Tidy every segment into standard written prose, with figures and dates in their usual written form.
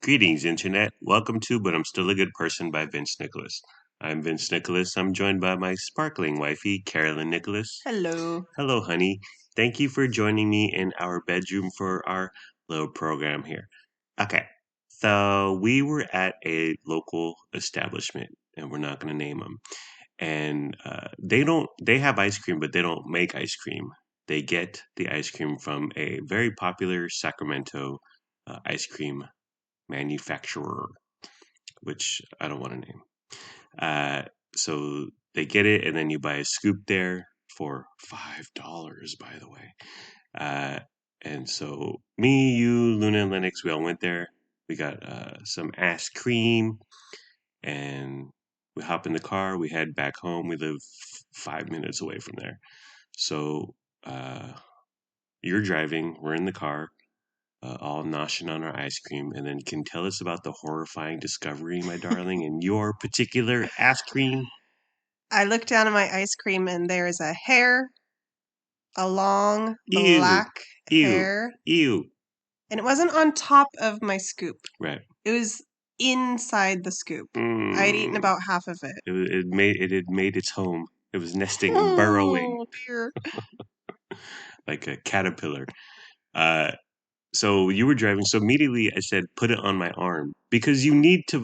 Greetings, Internet. Welcome to But I'm Still a Good Person by Vince Nicholas. I'm Vince Nicholas. I'm joined by my sparkling wifey, Carolyn Nicholas. Hello. Hello, honey. Thank you for joining me in our bedroom for our little program here. Okay, so we were at a local establishment, and we're not going to name them. And they have ice cream, but they don't make ice cream. They get the ice cream from a very popular Sacramento ice cream manufacturer, which I don't want to name. So they get it, and then you buy a scoop there for $5, by the way. And so me, you, Luna, and Lennox, we all went there. We got some ice cream, and we hop in the car. We head back home. We live 5 minutes away from there. So you're driving. We're in the car. All noshing on our ice cream, and then can tell us about the horrifying discovery, my darling, in your particular ice cream. I looked down at my ice cream and there is a hair, a long Ew, black ew, hair, ew. and it wasn't on top of my scoop. Right. It was inside the scoop. I had eaten about half of it. It had made its home. It was nesting and burrowing Oh dear. like a caterpillar. Uh, so you were driving. So immediately I said, "Put it on my arm," because you need to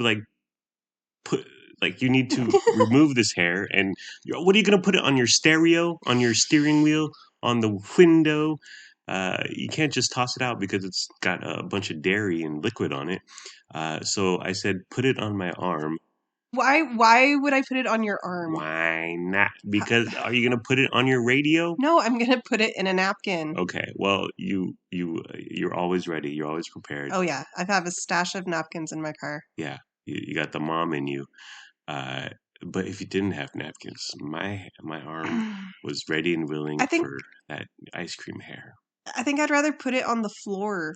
you need to remove this hair. And what are you going to put it on your stereo, on your steering wheel, on the window? You can't just toss it out because it's got a bunch of dairy and liquid on it. So I said, put it on my arm. Why would I put it on your arm? Why not? Because are you going to put it on your radio? No, I'm going to put it in a napkin. Okay. Well, you're always ready. You're always prepared. Oh yeah, I have a stash of napkins in my car. Yeah. You got the mom in you. But if you didn't have napkins, my arm was ready and willing for that ice cream hair. I think I'd rather put it on the floor.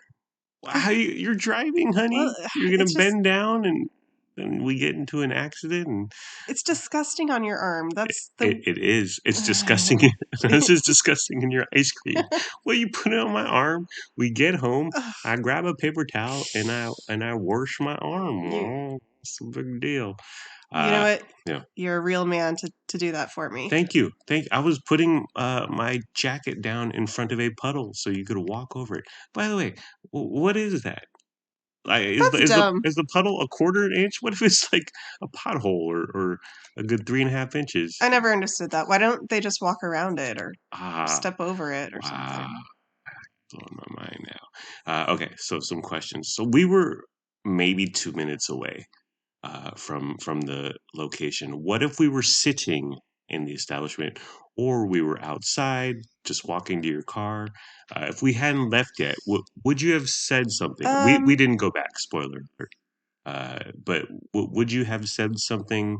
Wow, you're driving, honey. Well, You're gonna it's just bend down, and then we get into an accident, and it's disgusting on your arm. That's it is. It's disgusting. This is disgusting in your ice cream. Well, you put it on my arm. We get home. I grab a paper towel and I wash my arm. Oh, it's a big deal. You know what? Yeah. You're a real man to do that for me. Thank you. I was putting my jacket down in front of a puddle so you could walk over it. By the way, what is that? Like, That's dumb. is the puddle a quarter inch? What if it's like a pothole or a good 3.5 inches? I never understood that. Why don't they just walk around it or step over it or something? Blowing my mind now. Okay, so some questions. So we were maybe 2 minutes away from the location. What if we were sitting in the establishment, or we were outside just walking to your car? If we hadn't left yet, would you have said something? We didn't go back. Spoiler alert. But would you have said something?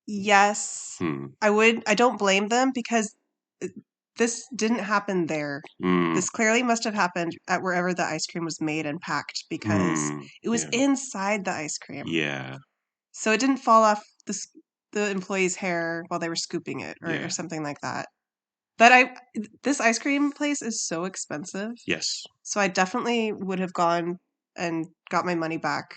Yes, I would. I don't blame them because this didn't happen there. This clearly must have happened at wherever the ice cream was made and packed because it was inside the ice cream. Yeah. So it didn't fall off the employee's hair while they were scooping it or something like that. But this ice cream place is so expensive. Yes. So I definitely would have gone and got my money back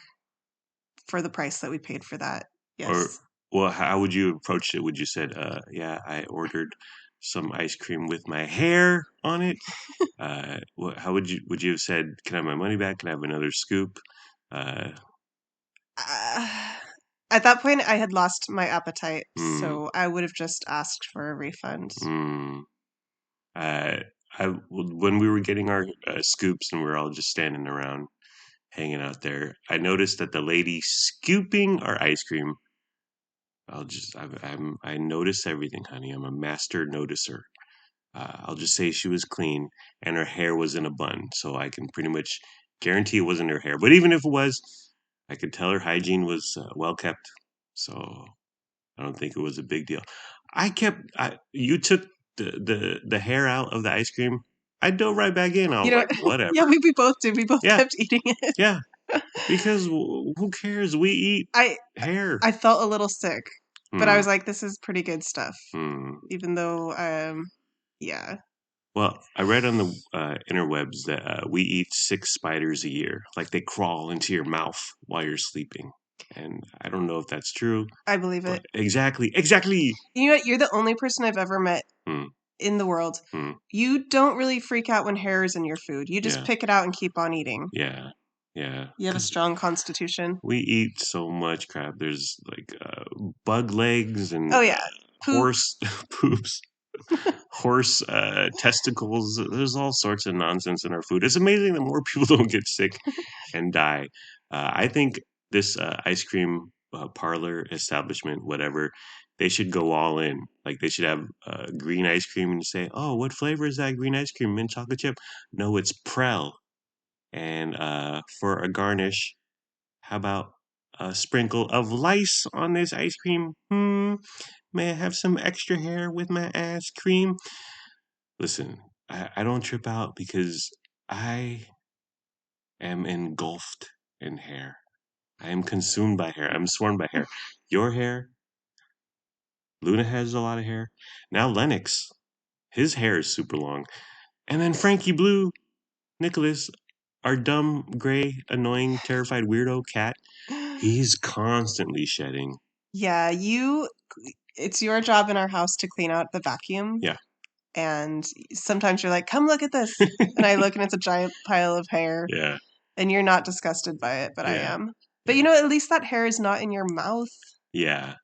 for the price that we paid for that. Yes. Well, how would you approach it? Would you said, yeah, I ordered some ice cream with my hair on it? How would you have said, can I have my money back? Can I have another scoop? At that point, I had lost my appetite, so I would have just asked for a refund. When we were getting our scoops and we were all just standing around hanging out there, I noticed that the lady scooping our ice cream, I notice everything, honey. I'm a master noticer. I'll just say she was clean and her hair was in a bun, so I can pretty much guarantee it wasn't her hair. But even if it was, I could tell her hygiene was well kept, so I don't think it was a big deal. You took the hair out of the ice cream. I dove right back in. I was like, whatever. Yeah, we both did. We both kept eating it. Yeah, because who cares? We eat hair. I felt a little sick, but I was like, this is pretty good stuff. Even though, yeah. Well, I read on the interwebs that we eat 6 spiders a year. Like they crawl into your mouth while you're sleeping. And I don't know if that's true. I believe it. Exactly. You know what? You're the only person I've ever met in the world. You don't really freak out when hair is in your food. You just pick it out and keep on eating. Yeah. You have a strong constitution. We eat so much crap. There's like bug legs and horse poops. Horse testicles. There's all sorts of nonsense in our food. It's amazing that more people don't get sick and die. I think this ice cream parlor establishment, whatever, they should go all in. Like they should have green ice cream and say, "Oh, what flavor is that green ice cream? Mint chocolate chip?" No, it's Prel. And for a garnish, how about a sprinkle of lice on this ice cream? May I have some extra hair with my ice cream? Listen, I don't trip out because I am engulfed in hair. I am consumed by hair. I'm swarmed by hair. Your hair, Luna has a lot of hair. Now Lennox, his hair is super long. And then Frankie Blue, Nicholas, our dumb, gray, annoying, terrified weirdo cat, he's constantly shedding. Yeah, it's your job in our house to clean out the vacuum. Yeah. And sometimes you're like, come look at this. And I look and it's a giant pile of hair. Yeah. And you're not disgusted by it, but I am. But you know, at least that hair is not in your mouth. Yeah.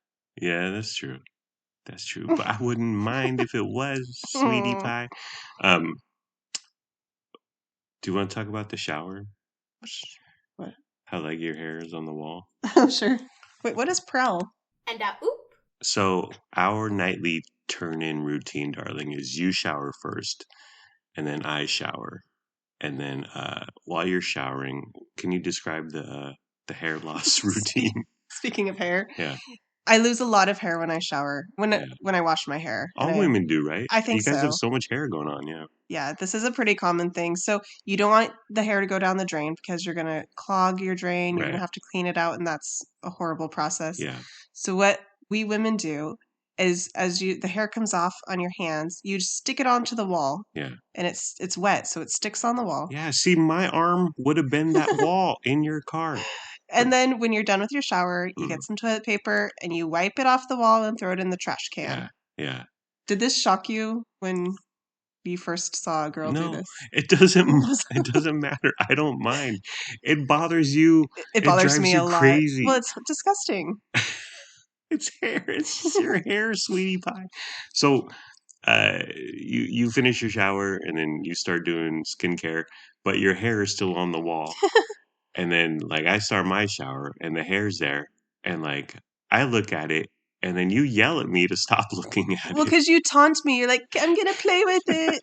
Yeah, that's true. That's true. But I wouldn't mind if it was, sweetie pie. Do you want to talk about the shower? What? How like your hair is on the wall? Oh, sure. Wait, what is Prel? And oop. So our nightly turn-in routine, darling, is you shower first, and then I shower, and then while you're showering, can you describe the hair loss routine? Speaking of hair, yeah, I lose a lot of hair when I shower when I wash my hair. All women do, right? I think you guys so. have so much hair going on, yeah. Yeah, this is a pretty common thing. So you don't want the hair to go down the drain because you're going to clog your drain. You're going to have to clean it out, and that's a horrible process. Yeah. So what we women do is, the hair comes off on your hands, you just stick it onto the wall. Yeah. And it's wet, so it sticks on the wall. Yeah. See, my arm would have been that wall in your car. And then when you're done with your shower, you get some toilet paper and you wipe it off the wall and throw it in the trash can. Yeah. Did this shock you when you first saw a girl do this? It doesn't matter. I don't mind. It bothers you. It bothers me a lot. Crazy. Well, it's disgusting. It's hair. It's just your hair, sweetie pie. So you finish your shower and then you start doing skincare, but your hair is still on the wall. And then like I start my shower and the hair's there, and like I look at it, and then you yell at me to stop looking at it. Well, because you taunt me. You're like, I'm going to play with it.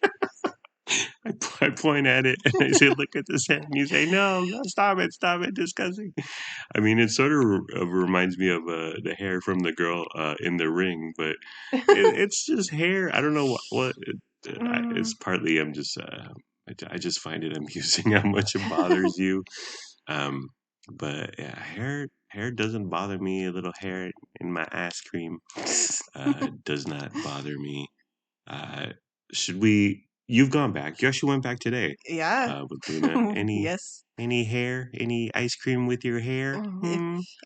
I point at it and I say, look at this hair. And you say, no, stop it, disgusting. I mean, it sort of reminds me of the hair from the girl in The Ring, but it's just hair. I don't know what it's partly, I'm just, I just find it amusing how much it bothers you. But yeah, hair doesn't bother me. A little hair in my ice cream does not bother me. Should we? You've gone back. You actually went back today. Yeah. With Luna. Yes. Any hair? Any ice cream with your hair?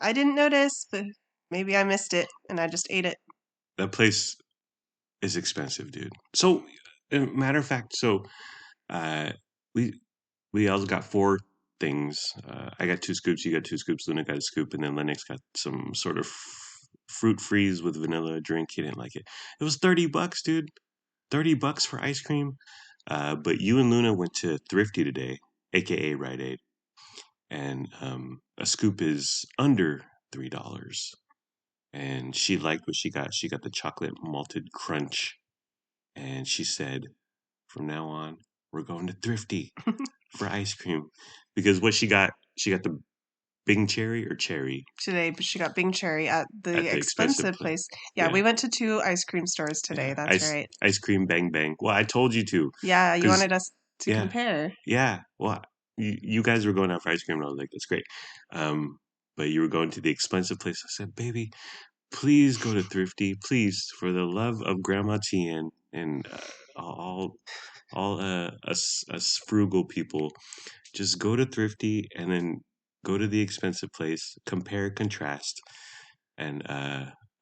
I didn't notice, but maybe I missed it and I just ate it. That place is expensive, dude. So, matter of fact, we also got 4 things. I got 2 scoops. You got 2 scoops. Luna got a scoop, and then Lennox got some sort of fruit freeze with vanilla drink. He didn't like it. It was $30, dude. $30 for ice cream. But you and Luna went to Thrifty today, aka Rite Aid, and a scoop is under $3. And she liked what she got. She got the chocolate malted crunch, and she said, "From now on, we're going to Thrifty for ice cream," because what she got the Bing Cherry or Cherry today, but she got Bing Cherry at the expensive place. Yeah, we went to 2 ice cream stores today. That's right. Ice cream Bang Bang. Well, I told you to. Yeah, you wanted us to compare. Yeah. Well, you guys were going out for ice cream, and I was like, "That's great." But you were going to the expensive place. I said, "Baby, please go to Thrifty, please, for the love of Grandma Tien, and I'll all us frugal people, just go to Thrifty and then go to the expensive place, compare, contrast. And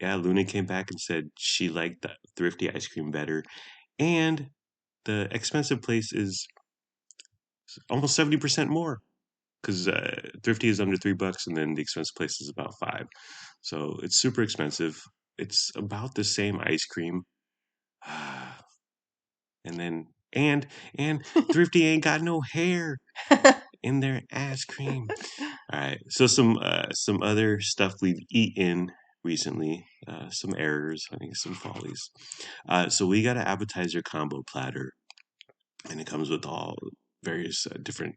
yeah, Luna came back and said she liked the Thrifty ice cream better. And the expensive place is almost 70% more because Thrifty is under $3 and then the expensive place is about 5. So it's super expensive. It's about the same ice cream. And then and Thrifty ain't got no hair in their ice cream. All right. So some other stuff we've eaten recently, some errors, I think some follies. So we got an appetizer combo platter, and it comes with all various different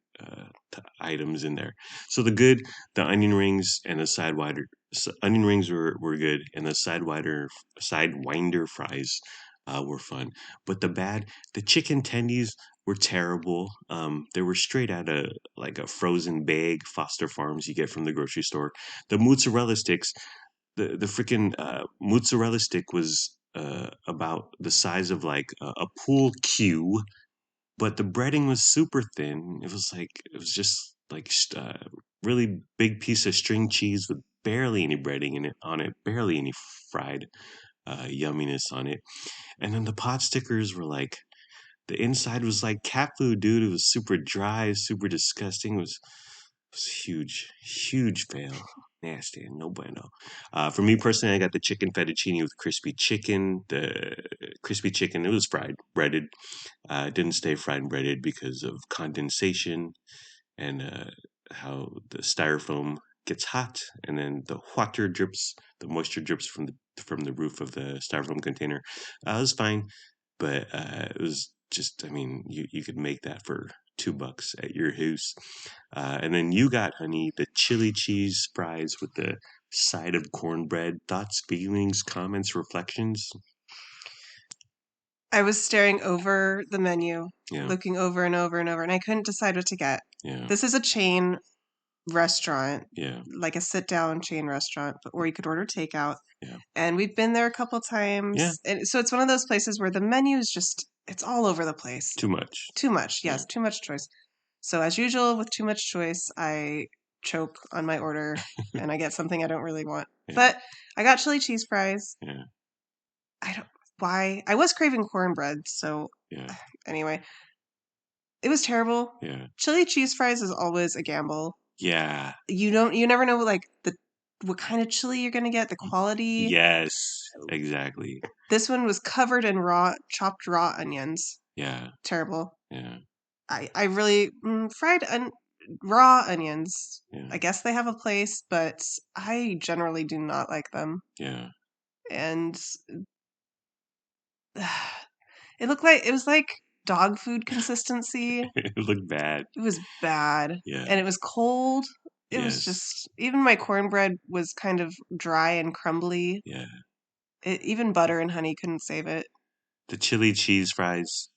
items in there. So the onion rings and the onion rings were good, and the sidewinder fries were fun. But the chicken tendies were terrible. They were straight out of like a frozen bag, Foster Farms you get from the grocery store. The mozzarella sticks, the freaking mozzarella stick was about the size of like a pool cue, but the breading was super thin. It was just like really big piece of string cheese with barely any breading in it on it, barely any fried yumminess on it. And then the pot stickers were like the inside was like cat food, dude. It was super dry, super disgusting. It was huge, huge fail. Nasty, no bueno. For me personally, I got the chicken fettuccine with crispy chicken. The crispy chicken, it was fried, breaded. It didn't stay fried and breaded because of condensation and how the styrofoam gets hot, and then the moisture drips from the roof of the styrofoam container. It was fine, but it was just, I mean, you could make that for $2 at your house. And then you got, honey, the chili cheese fries with the side of cornbread. Thoughts, feelings, comments, reflections? I was staring over the menu, Yeah, looking over and over and over, and I couldn't decide what to get. yeah, This is a chain restaurant, yeah, like a sit down chain restaurant, or you could order takeout. yeah, And we've been there a couple yeah. times. And so it's one of those places where the menu is just, it's all over the place. Too much. Too much, Yeah. yes, too much choice. So as usual with too much choice, I choke on my order and I get something I don't really want. Yeah. But I got chili cheese fries. Yeah. I don't why. I was craving cornbread, so Yeah. anyway, it was terrible. Yeah. Chili cheese fries is always a gamble. Yeah. You never know like what kind of chili you're gonna get, the quality. Yes. Exactly. This one was covered in chopped raw onions. Yeah. Terrible. Yeah. I really raw onions. Yeah. I guess they have a place, but I generally do not like them. Yeah. And it was like dog food consistency. It looked bad. It was bad. Yeah. And it was cold. It was Yes. just even my cornbread was kind of dry and crumbly. Yeah. Even butter and honey couldn't save it. The chili cheese fries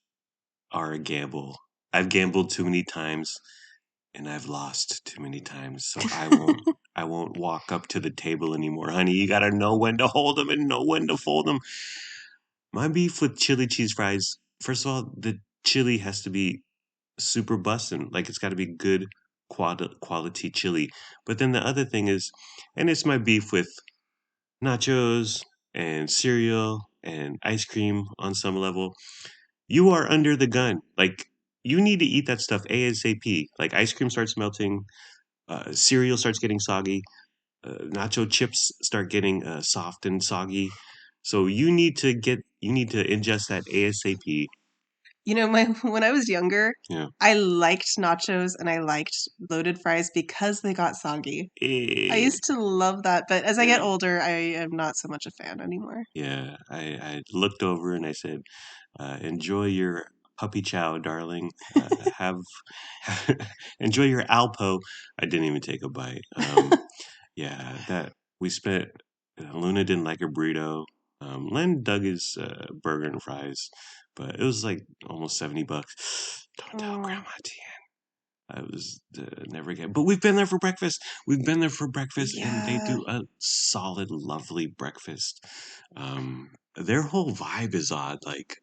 are a gamble. I've gambled too many times and I've lost too many times. So I won't walk up to the table anymore, honey. You gotta know when to hold them and know when to fold them. My beef with chili cheese fries, first of all, the chili has to be super bussin'. Like it's got to be good quality chili. But then the other thing is, and it's my beef with nachos and cereal and ice cream on some level. You are under the gun. Like you need to eat that stuff ASAP. Like ice cream starts melting, cereal starts getting soggy, nacho chips start getting soft and soggy. So you need to ingest that ASAP. You know, my when I was younger, Yeah. I liked nachos and I liked loaded fries because they got soggy. I used to love that, but as I get Yeah. older, I am not so much a fan anymore. Yeah, I looked over and I said, "Enjoy your puppy chow, darling. Have enjoy your Alpo." I didn't even take a bite. Yeah, that we spent. Luna didn't like her burrito. Len dug his burger and fries, but it was like almost $70. Don't tell Mm, Grandma Tien. I was never again. But we've been there for breakfast. We've been there for breakfast, and they yeah. do a solid, lovely breakfast. Their whole vibe is odd. Like,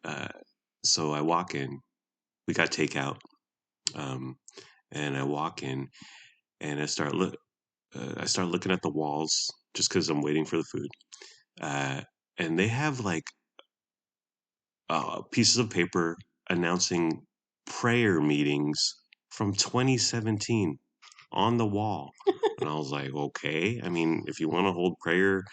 so I walk in. we got takeout. And I walk in and I start looking at the walls just because I'm waiting for the food. And they have like pieces of paper announcing prayer meetings from 2017 on the wall. And I was like, okay. I mean, if you want to hold prayer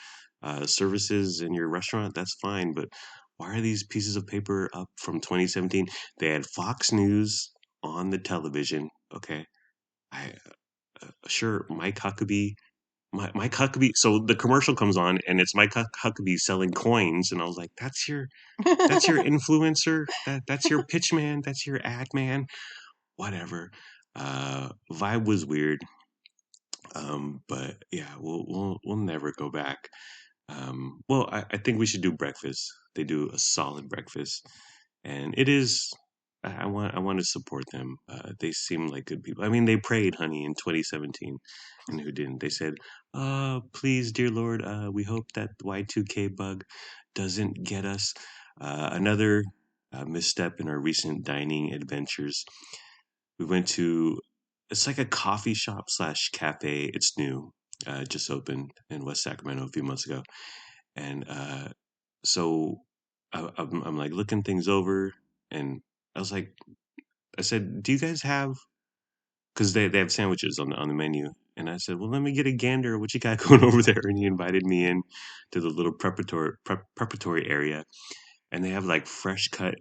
services in your restaurant, that's fine. But why are these pieces of paper up from 2017? They had Fox News on the television. Okay. I sure Mike Huckabee. Mike Huckabee. So the commercial comes on, and it's Mike Huckabee selling coins, and I was like, "That's your influencer. That's your pitch man. That's your ad man. Whatever." Vibe was weird, but yeah, we'll never go back. Well, I think we should do breakfast. They do a solid breakfast, and it is. I want to support them. They seem like good people. I mean, they prayed, honey, in 2017, and who didn't? They said, please, dear Lord, we hope that Y2K bug doesn't get us." Another misstep in our recent dining adventures. We went to, it's like a coffee shop slash cafe. It's new, just opened in West Sacramento a few months ago, and so I'm like looking things over, and I was like, I said, "Do you guys have?" Because they have sandwiches on the menu, and I said, "Well, let me get a gander. What you got going over there?" And he invited me in to the little preparatory area, and they have like fresh cut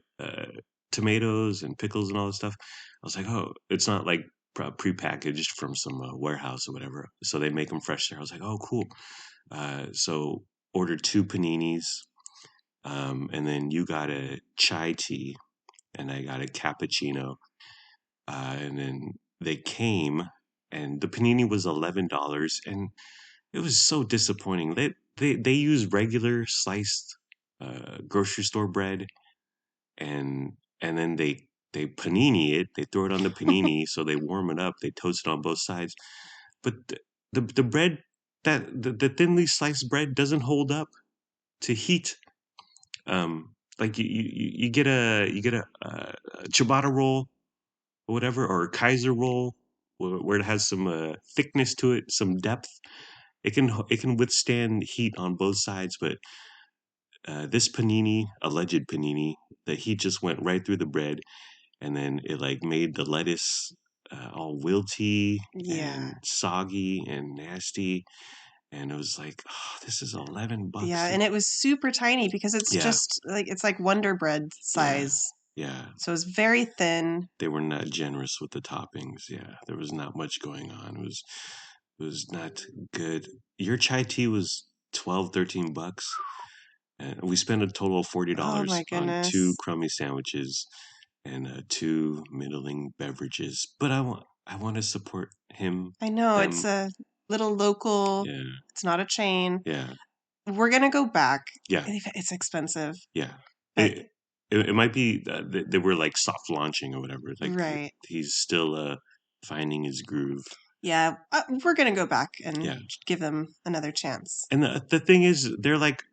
tomatoes and pickles and all this stuff. I was like, "Oh, it's not like prepackaged from some warehouse or whatever." So they make them fresh there. I was like, "Oh, cool." So ordered two paninis, and then you got a chai tea, and I got a cappuccino, and then they came, and the panini was $11, and it was so disappointing. They use regular sliced grocery store bread, and then they panini it. They throw it on the panini, so they warm it up. They toast it on both sides, but the bread, the thinly sliced bread doesn't hold up to heat. Like you get a ciabatta roll or whatever, or a Kaiser roll, where it has some thickness to it, some depth. It can withstand heat on both sides, but this panini, alleged panini, the heat just went right through the bread, and then it like made the lettuce all wilty and soggy and nasty. And it was like, oh, this is $11. Yeah, and it was super tiny because it's just like, it's like Wonder Bread size. Yeah. So it's very thin. They were not generous with the toppings. Yeah, there was not much going on. It was not good. Your chai tea was 12, $13, and we spent a total of Oh $40 my on two goodness. crummy sandwiches and two middling beverages. But I want to support him. I know, them. it's a little local. Yeah, It's not a chain. yeah, We're gonna go back. yeah, It's expensive, yeah. but It might be they were like soft launching or whatever. Like right. he's still finding his groove. Yeah, we're gonna go back and Yeah. give them another chance. And the thing is, they're like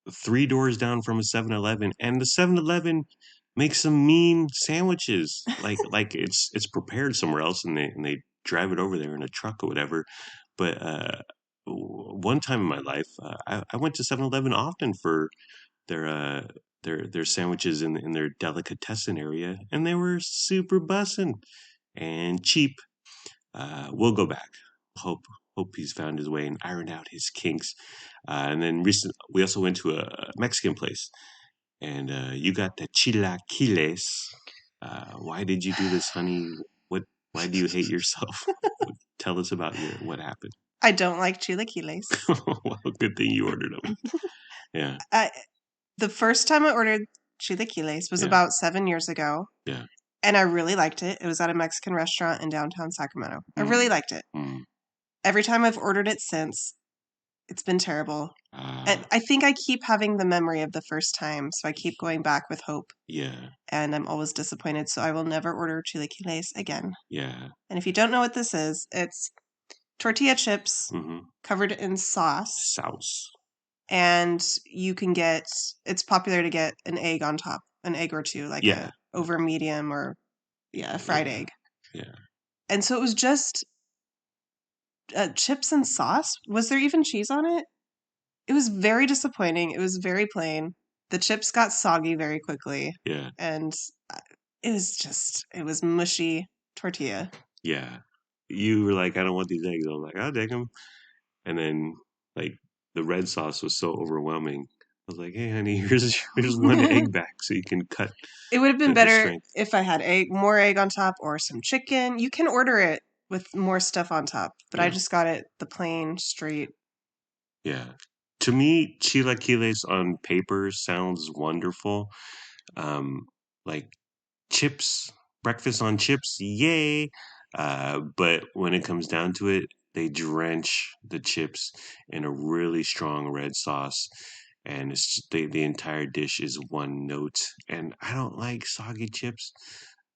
three doors down from a 7-Eleven, and the 7-Eleven makes some mean sandwiches. Like it's prepared somewhere else, and they drive it over there in a truck or whatever. But one time in my life, I went to 7-Eleven often for their their sandwiches in their delicatessen area, and they were super bussin' and cheap. We'll go back. Hope he's found his way and ironed out his kinks. And then we also went to a Mexican place, and you got the chilaquiles. Why did you do this, honey? What? Why do you hate yourself? Tell us about what happened. I don't like chilaquiles. Well, good thing you ordered them. Yeah. The first time I ordered chilaquiles was about 7 years ago. Yeah. And I really liked it. It was at a Mexican restaurant in downtown Sacramento. I really liked it. Every time I've ordered it since, it's been terrible. And I think I keep having the memory of the first time, so I keep going back with hope. Yeah. And I'm always disappointed, so I will never order chilaquiles again. Yeah. And if you don't know what this is, it's tortilla chips covered in sauce. And you can get, it's popular to get an egg on top, an egg or two, like a over medium or Yeah, fried egg. Yeah. And so it was just chips and sauce. Was there even cheese on it? It was very disappointing. It was very plain. The chips got soggy very quickly. Yeah. And it was mushy tortilla. Yeah. You were like, I don't want these eggs. I was like, I'll take them. And then, like, the red sauce was so overwhelming. I was like, hey, honey, here's one egg back so you can cut. It would have been the better strength. if I had more egg on top or some chicken. You can order it with more stuff on top, but I just got it the plain, straight. Yeah. To me, chilaquiles on paper sounds wonderful. Like chips, breakfast on chips, yay. But when it comes down to it, they drench the chips in a really strong red sauce, and the entire dish is one note. And I don't like soggy chips.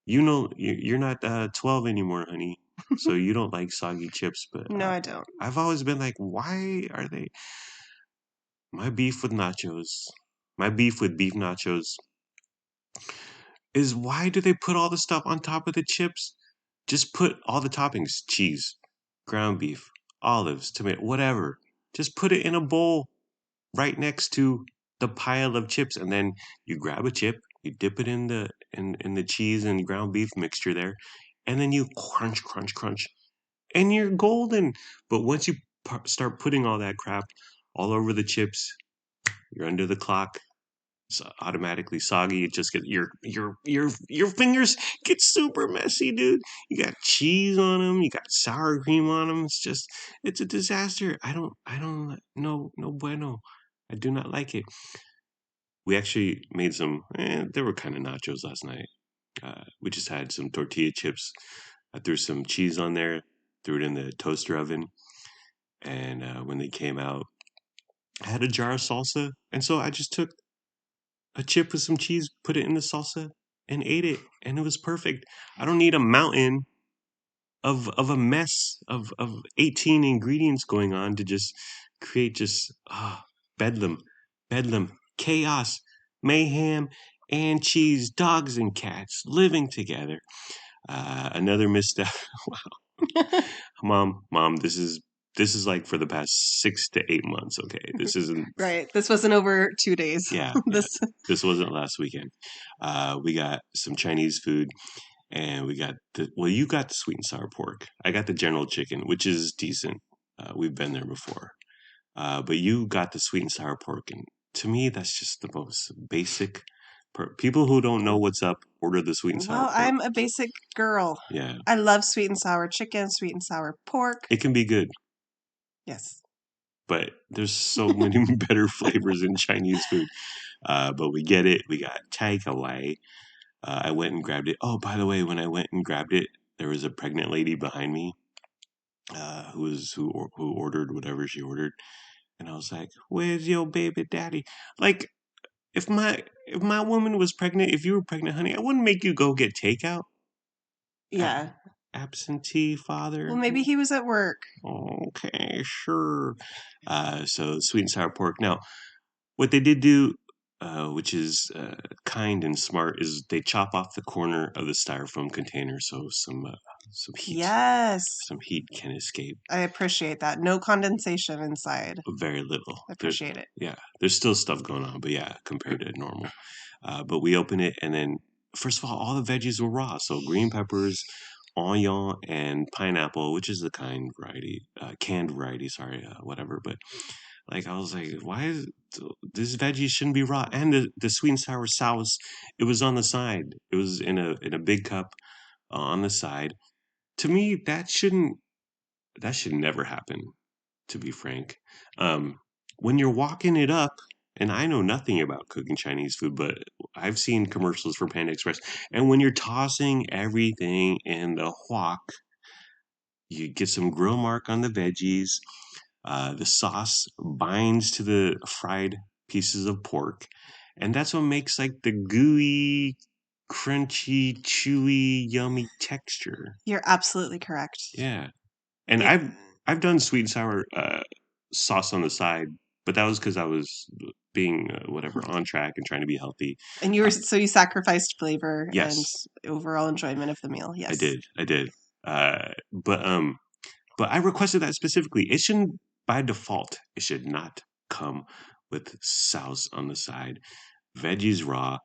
You know, you're not 12 anymore, honey, so you don't like soggy chips. But No, I don't. I've always been like, why are they? My beef with nachos, my beef with beef nachos is why do they put all the stuff on top of the chips? Just put all the toppings, cheese, ground beef, olives, tomato, whatever. Just put it in a bowl right next to the pile of chips, and then you grab a chip, you dip it in the cheese and ground beef mixture there, and then you crunch, crunch, crunch, and you're golden. But once you start putting all that crap all over the chips, you're under the clock. It's automatically soggy. It just get your fingers get super messy, dude. You got cheese on them. You got sour cream on them. It's a disaster. I don't no bueno. I do not like it. We actually made some. They were kind of nachos last night. We just had some tortilla chips. I threw some cheese on there. Threw it in the toaster oven, and when they came out, I had a jar of salsa, and so I just took a chip with some cheese, put it in the salsa, and ate it, and it was perfect. I don't need a mountain of a mess of 18 ingredients going on to just create just bedlam, bedlam, chaos, mayhem, and cheese, dogs and cats living together. Another misstep. Mom, this is like for the past 6 to 8 months. Okay, this isn't Right. This wasn't over 2 days. yeah. This wasn't last weekend. We got some Chinese food, and we got you got the sweet and sour pork. I got the General Chicken, which is decent. We've been there before. But you got the sweet and sour pork, and to me, that's just the most basic. People who don't know what's up order the sweet and sour pork. I'm a basic girl. Yeah. I love sweet and sour chicken, sweet and sour pork. It can be good. Yes. But there's so many better flavors in Chinese food. But we get it. We got takeaway. I went and grabbed it. Oh, by the way, when I went and grabbed it, there was a pregnant lady behind me who ordered whatever she ordered, and I was like, "Where's your baby daddy?" Like, if my woman was pregnant, if you were pregnant, honey, I wouldn't make you go get takeout. Yeah. Absentee father. Well, maybe he was at work. Okay, sure. So sweet and sour pork. Now, what they did do, which is kind and smart, is they chop off the corner of the styrofoam container so some heat, yes, some heat can escape. I appreciate that. No condensation inside. Very little. I appreciate it. Yeah, there's still stuff going on, but yeah, compared to normal. But we open it, and then first of all the veggies were raw. So green peppers, onion, and pineapple, which is the canned variety. Sorry, whatever. But like I was like, why is this veggie shouldn't be raw? And the sweet and sour sauce, it was on the side. It was in a big cup on the side. To me, that should never happen. To be frank, when you're walking it up, and I know nothing about cooking Chinese food, but I've seen commercials for Panda Express, and when you're tossing everything in the wok, you get some grill mark on the veggies. The sauce binds to the fried pieces of pork, and that's what makes like the gooey, crunchy, chewy, yummy texture. You're absolutely correct. Yeah, and I've done sweet and sour sauce on the side But that was because I was being whatever on track and trying to be healthy. And you sacrificed flavor and Yes, overall enjoyment of the meal. Yes, I did. But I requested that specifically. It shouldn't, by default, it should not come with sauce on the side. Veggies raw,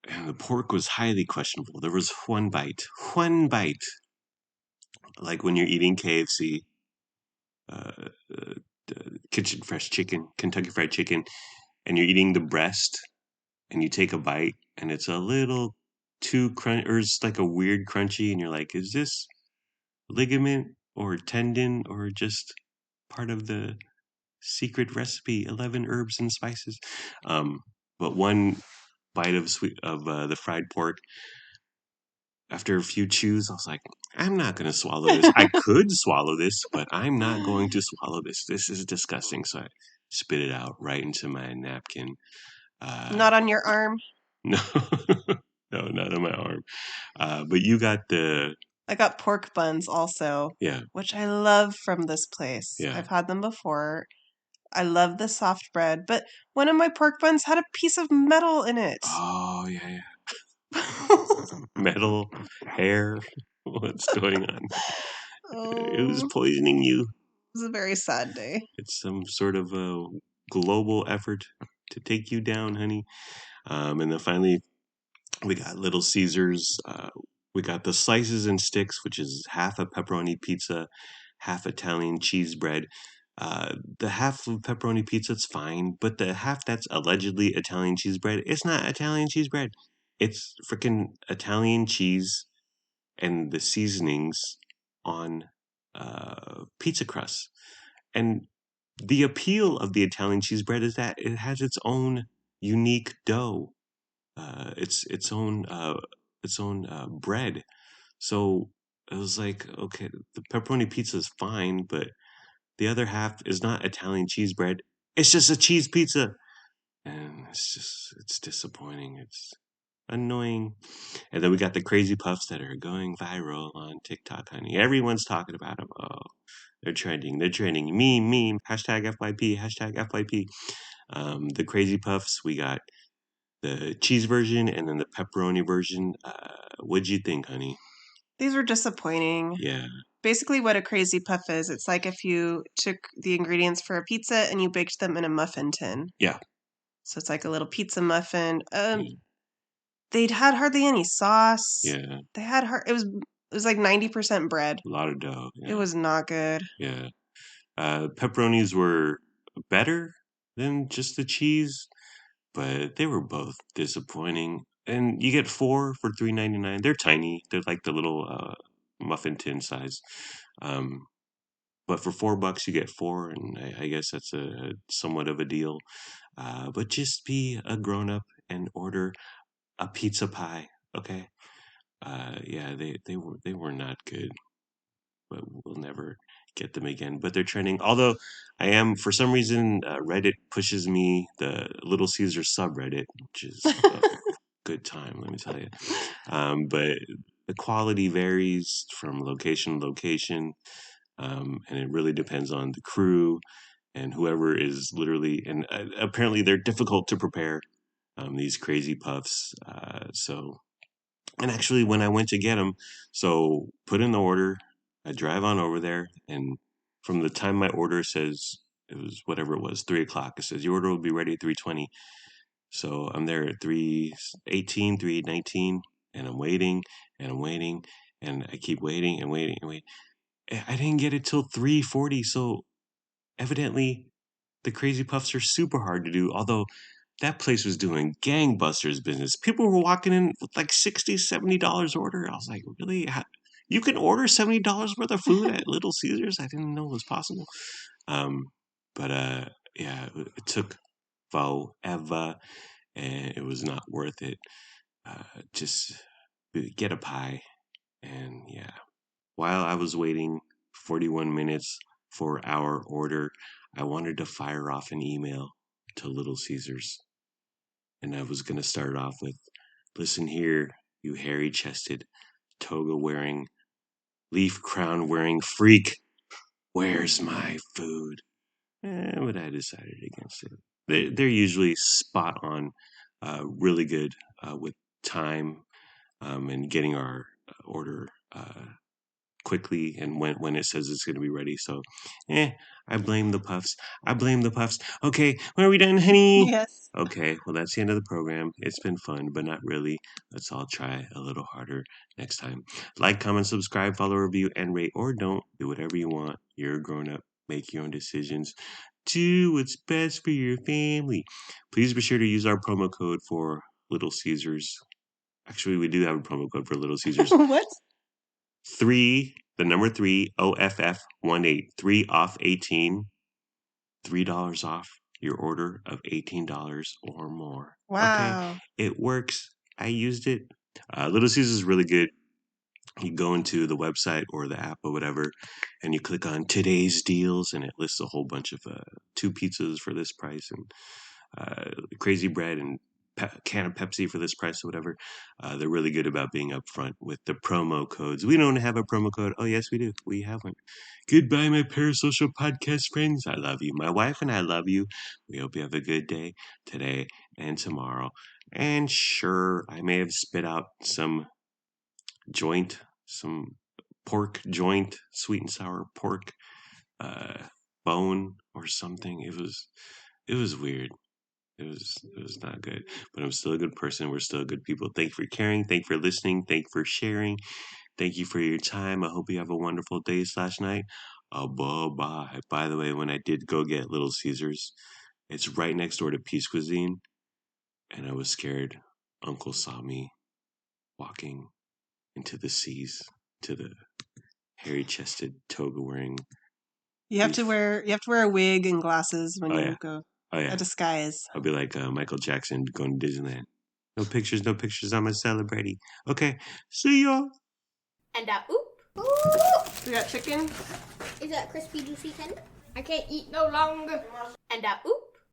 and the pork was highly questionable. There was one bite, like when you're eating KFC, uh, uh, kitchen fresh chicken, Kentucky Fried Chicken, and you're eating the breast, and you take a bite, and it's a little too crunch, or it's like a weird crunchy, and you're like, is this ligament or tendon or just part of the secret recipe, 11 herbs and spices? Um, but one bite of the fried pork, after a few chews, I was like, I'm not going to swallow this. I could swallow this, but I'm not going to swallow this. This is disgusting. So I spit it out right into my napkin. not on your arm. No, no, not on my arm. But you got I got pork buns also, yeah, which I love from this place. yeah. I've had them before. I love the soft bread, but one of my pork buns had a piece of metal in it. Oh, yeah, yeah. Metal, hair. What's going on? It was poisoning you. It was a very sad day. It's some sort of a global effort to take you down, honey. And then finally, we got Little Caesars. We got the slices and sticks, which is half a pepperoni pizza, half Italian cheese bread. The half of pepperoni pizza is fine, but the half that's allegedly Italian cheese bread, it's not Italian cheese bread. It's freaking Italian cheese and the seasonings on pizza crust. And the appeal of the Italian cheese bread is that it has its own unique dough, its own bread. So it was like, okay, the pepperoni pizza is fine, but the other half is not Italian cheese bread. It's just a cheese pizza, and it's disappointing. It's annoying. And then we got the crazy puffs that are going viral on TikTok, honey. Everyone's talking about them. Oh, they're trending. They're trending. Meme. Hashtag FYP. Hashtag FYP. The crazy puffs. We got the cheese version and then the pepperoni version. What'd you think, honey? These were disappointing. Yeah. Basically, what a crazy puff is, it's like if you took the ingredients for a pizza and you baked them in a muffin tin. Yeah. So it's like a little pizza muffin. Yeah. They'd had hardly any sauce. Yeah. They had it was like 90% bread. A lot of dough. Yeah. It was not good. Yeah. Pepperonis were better than just the cheese, but they were both disappointing. And you get 4 for $3.99. They're tiny. They're like the little muffin tin size. But for $4 you get 4, and I guess that's a somewhat of a deal. But just be a grown up and order a pizza pie, okay? Yeah, they were not good, but we'll never get them again. But they're trending. Although I am, for some reason, Reddit pushes me the Little Caesar subreddit, which is a good time, let me tell you. But the quality varies from location to location, and it really depends on the crew and whoever is literally. And apparently, they're difficult to prepare. These crazy puffs. And actually, when I went to get them, so put in the order, I drive on over there, and from the time my order says it was whatever it was, 3 o'clock, it says your order will be ready at 3:20. So I'm there at 3:18, 3:19, and I'm waiting and I'm waiting, and I keep waiting and waiting and waiting. I didn't get it till 3:40, so evidently the crazy puffs are super hard to do. Although that place was doing gangbusters business. People were walking in with like $60, $70 order. I was like, really? You can order $70 worth of food at Little Caesars? I didn't know it was possible. Um, but yeah, it took forever, and it was not worth it. Just get a pie, and yeah. While I was waiting 41 minutes for our order, I wanted to fire off an email to Little Caesars. And I was going to start off with, listen here, you hairy chested, toga wearing, leaf crown wearing freak. Where's my food? But I decided against it. They're usually spot on, really good with time and getting our order quickly and when it says it's going to be ready. So, I blame the puffs. I blame the puffs. Okay, when are we done, honey? Yes. Okay, well, that's the end of the program. It's been fun, but not really. Let's all try a little harder next time. Like, comment, subscribe, follow, review, and rate, or don't. Do whatever you want. You're a grown up. Make your own decisions. Do what's best for your family. Please be sure to use our promo code for Little Caesars. Actually, we do have a promo code for Little Caesars. What? The number 3, OFF18. 3 off 18. $3 off your order of $18 or more. Wow. Okay, it works. I used it. Little Caesars is really good. You go into the website or the app or whatever, and you click on today's deals, and it lists a whole bunch of 2 pizzas for this price and crazy bread and can of Pepsi for this price or whatever. They're really good about being upfront with the promo codes. We don't have a promo code. Oh, yes, we do. We have one. Goodbye, my parasocial podcast friends. I love you. My wife and I love you. We hope you have a good day today and tomorrow. And sure, I may have spit out some pork joint, sweet and sour pork bone or something. It was weird. It was not good, but I'm still a good person. We're still good people. Thank you for caring. Thank you for listening. Thank you for sharing. Thank you for your time. I hope you have a wonderful day/night. Bye-bye. By the way, when I did go get Little Caesars, it's right next door to Peace Cuisine, and I was scared. Uncle saw me walking into the seas, to the hairy-chested, toga-wearing. You have to wear a wig and glasses when you go. Oh, yeah. A disguise. I'll be like Michael Jackson going to Disneyland. No pictures. I'm a celebrity. Okay, see y'all. And oop. We got chicken. Is that crispy, juicy tender? I can't eat no longer. And oop.